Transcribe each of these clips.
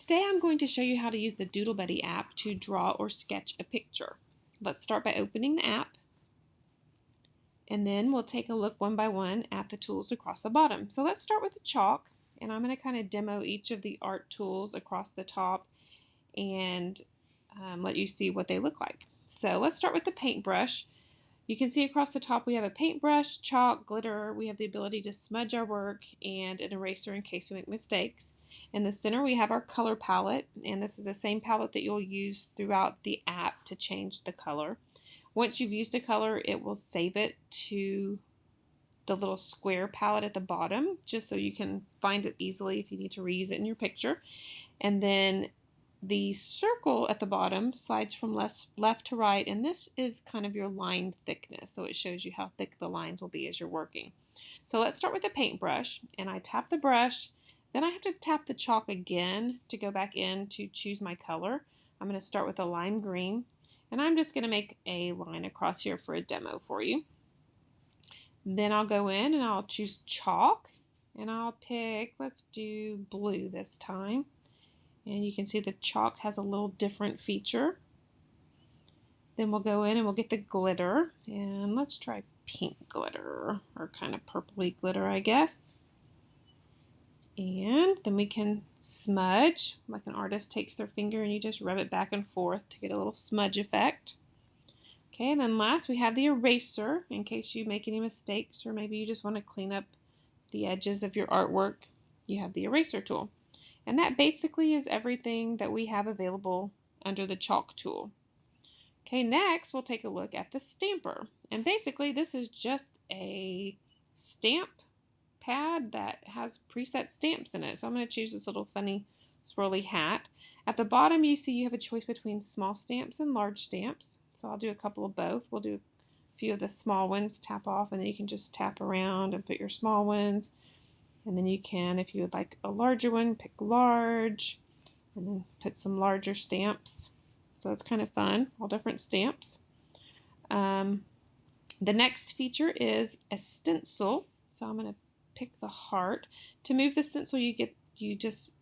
Today I'm going to show you how to use the Doodle Buddy app to draw or sketch a picture. Let's start by opening the app, and then we'll take a look one by one at the tools across the bottom. So let's start with the chalk, and I'm going to kind of demo each of the art tools across the top and let you see what they look like. So let's start with the paintbrush. You can see across the top we have a paintbrush, chalk, glitter. We have the ability to smudge our work and an eraser in case we make mistakes. In the center we have our color palette, and this is the same palette that you'll use throughout the app to change the color. Once you've used a color, it will save it to the little square palette at the bottom, just so you can find it easily if you need to reuse it in your picture. And then the circle at the bottom slides from left to right, and this is kind of your line thickness, so it shows you how thick the lines will be as you're working. So let's start with the paintbrush, and I tap the brush, then I have to tap the chalk again to go back in to choose my color. I'm going to start with a lime green, and I'm just going to make a line across here for a demo for you. Then I'll go in and I'll choose chalk, and I'll pick, let's do blue this time. And you can see the chalk has a little different feature. Then we'll go in and we'll get the glitter, and let's try pink glitter, or kind of purpley glitter, I guess. And then we can smudge, like an artist takes their finger and you just rub it back and forth to get a little smudge effect. Okay, and then last we have the eraser, in case you make any mistakes or maybe you just want to clean up the edges of your artwork. You have the eraser tool. And that basically is everything that we have available under the chalk tool. Okay, next we'll take a look at the stamper. And basically this is just a stamp pad that has preset stamps in it. So I'm going to choose this little funny swirly hat. At the bottom you see you have a choice between small stamps and large stamps. So I'll do a couple of both. We'll do a few of the small ones, tap off, and then you can just tap around and put your small ones. And then you can, if you would like a larger one, pick large, and then put some larger stamps. So it's kind of fun, all different stamps. The next feature is a stencil. So I'm going to pick the heart. To move the stencil, you just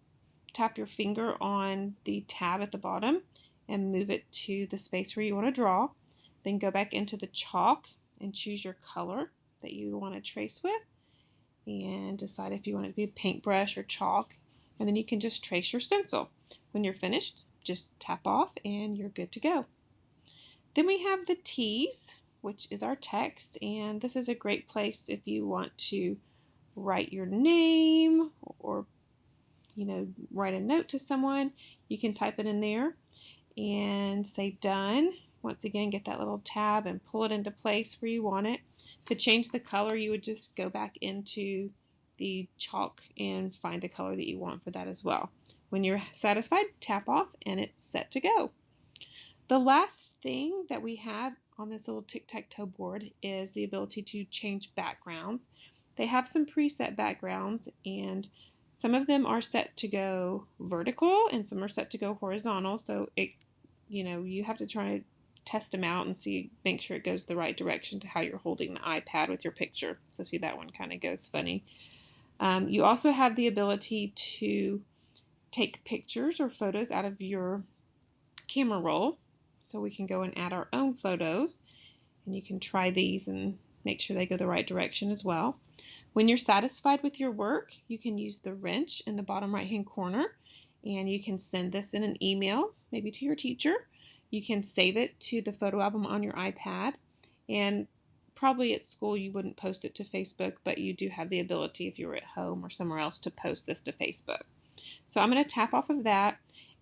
tap your finger on the tab at the bottom and move it to the space where you want to draw. Then go back into the chalk and choose your color that you want to trace with, and decide if you want it to be a paintbrush or chalk, and then you can just trace your stencil. When you're finished, just tap off and you're good to go. Then we have the T's, which is our text, and this is a great place if you want to write your name or write a note to someone. You can type it in there and say done. Once again, get that little tab and pull it into place where you want it. To change the color, you would just go back into the chalk and find the color that you want for that as well. When you're satisfied, tap off and it's set to go. The last thing that we have on this little tic-tac-toe board is the ability to change backgrounds. They have some preset backgrounds, and some of them are set to go vertical and some are set to go horizontal. So you have to try to test them out and make sure it goes the right direction to how you're holding the iPad with your picture. So see, that one kind of goes funny. You also have the ability to take pictures or photos out of your camera roll. So we can go and add our own photos, and you can try these and make sure they go the right direction as well. When you're satisfied with your work, you can use the wrench in the bottom right hand corner, and you can send this in an email, maybe to your teacher. You can save it to the photo album on your iPad, and probably at school you wouldn't post it to Facebook, but you do have the ability if you're at home or somewhere else to post this to Facebook. So I'm going to tap off of that,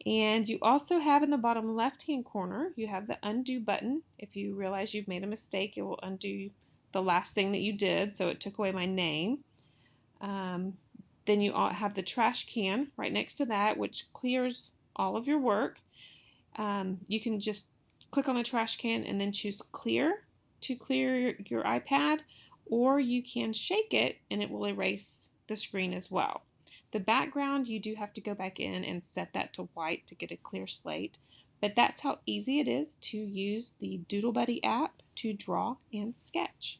and you also have in the bottom left hand corner, you have the undo button. If you realize you've made a mistake, it will undo the last thing that you did, so it took away my name. Then you have the trash can right next to that, which clears all of your work. You can just click on the trash can and then choose clear to clear your iPad, or you can shake it and it will erase the screen as well. The background, you do have to go back in and set that to white to get a clear slate, but that's how easy it is to use the Doodle Buddy app to draw and sketch.